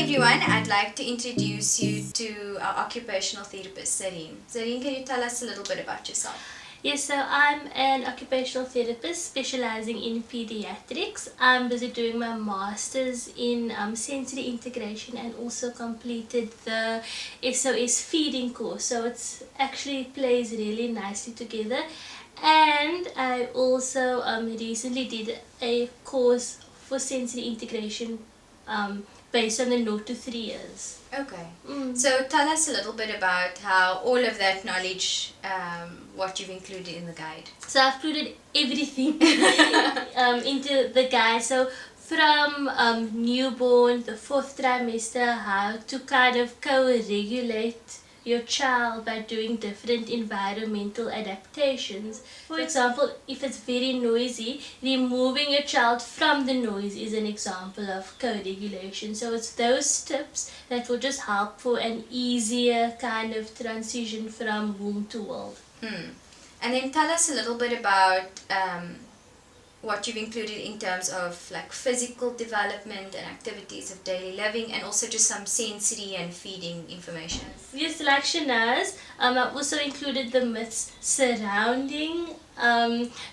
everyone, I'd like to introduce you to our occupational therapist, Zareen. Zareen, can you tell us a little bit about yourself? Yes, so I'm an occupational therapist specializing in pediatrics. I'm busy doing my master's in sensory integration and also completed the SOS feeding course. So it actually plays really nicely together. And I also recently did a course for sensory integration based on the 0 to 3 years. Okay. So tell us a little bit about how all of that knowledge, what you've included in the guide. So I've included everything into the guide. So from newborn, the 4th trimester, how to kind of co-regulate your child by doing different environmental adaptations. For example, if it's very noisy, removing your child from the noise is an example of co-regulation. So it's those tips that will just help for an easier kind of transition from womb to world. And then tell us a little bit about what you've included in terms of like physical development and activities of daily living, and also just some sensory and feeding information. Yes, like Shanaz, I've also included the myths surrounding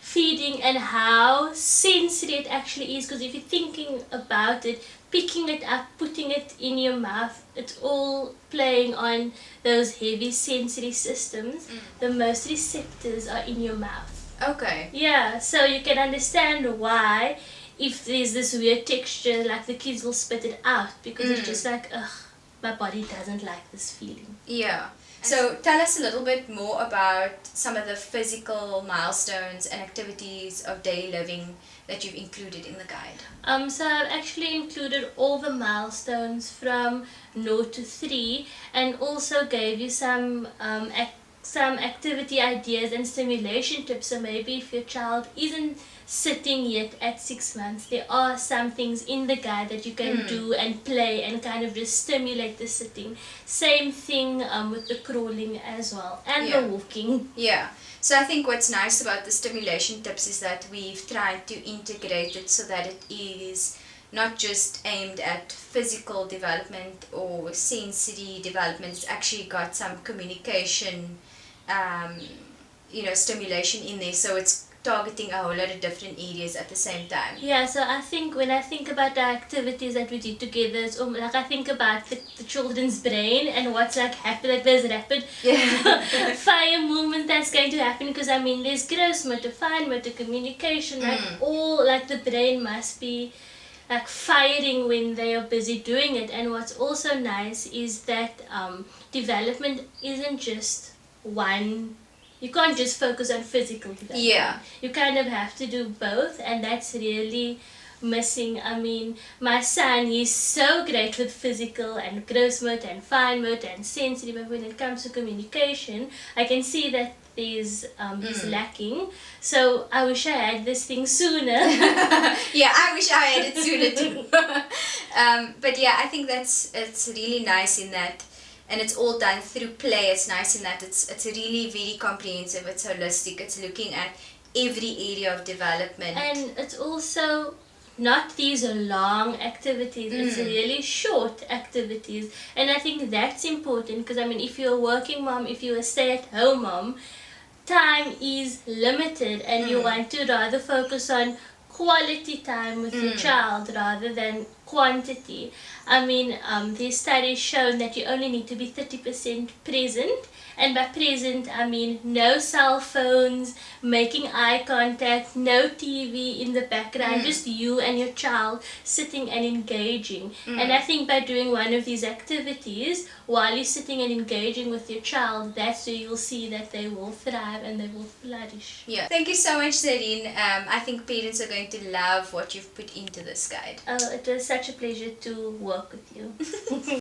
feeding and how sensory it actually is, because if you're thinking about it, picking it up, putting it in your mouth, it's all playing on those heavy sensory systems. The most receptors are in your mouth. Okay. Yeah, so you can understand why if there's this weird texture, like the kids will spit it out because it's just like, ugh, my body doesn't like this feeling. Yeah. So tell us a little bit more about some of the physical milestones and activities of daily living that you've included in the guide. So I've actually included all the milestones from 0 to 3 and also gave you some activity ideas and stimulation tips. So maybe if your child isn't sitting yet at 6 months, there are some things in the guide that you can do and play and kind of just stimulate the sitting. Same thing with the crawling as well, and the walking. Yeah. So I think what's nice about the stimulation tips is that we've tried to integrate it so that it is not just aimed at physical development or sensory development. It's actually got some communication stimulation in there, so it's targeting a whole lot of different areas at the same time. Yeah, so I think when I think about the activities that we did together, it's like I think about the children's brain and what's like happening, like there's rapid fire movement that's going to happen, because I mean there's gross motor, fine motor, communication, like all, like the brain must be like firing when they are busy doing it. And what's also nice is that development isn't just one. You can't just focus on physical development. Yeah. You kind of have to do both, and that's really missing. I mean, my son, he's so great with physical and gross motor and fine motor and sensory, but when it comes to communication, I can see that he's lacking. So I wish I had this thing sooner. Yeah, I wish I had it sooner too. But yeah, I think it's really nice in that. And it's all done through play. It's nice in that it's really very comprehensive. It's holistic. It's looking at every area of development. And it's also not these long activities. It's really short activities. And I think that's important, because I mean, if you're a working mom, if you're a stay-at-home mom, time is limited, and you want to rather focus on quality time with your child rather than quantity. I mean, these studies shown that you only need to be 30% present, and by present I mean no cell phones, making eye contact, no TV in the background, just you and your child sitting and engaging. And I think by doing one of these activities while you're sitting and engaging with your child, that's where you'll see that they will thrive and they will flourish. Yeah. Thank you so much, Zareen. I think parents are going to love what you've put into this guide. Oh, it was such a pleasure to work with you.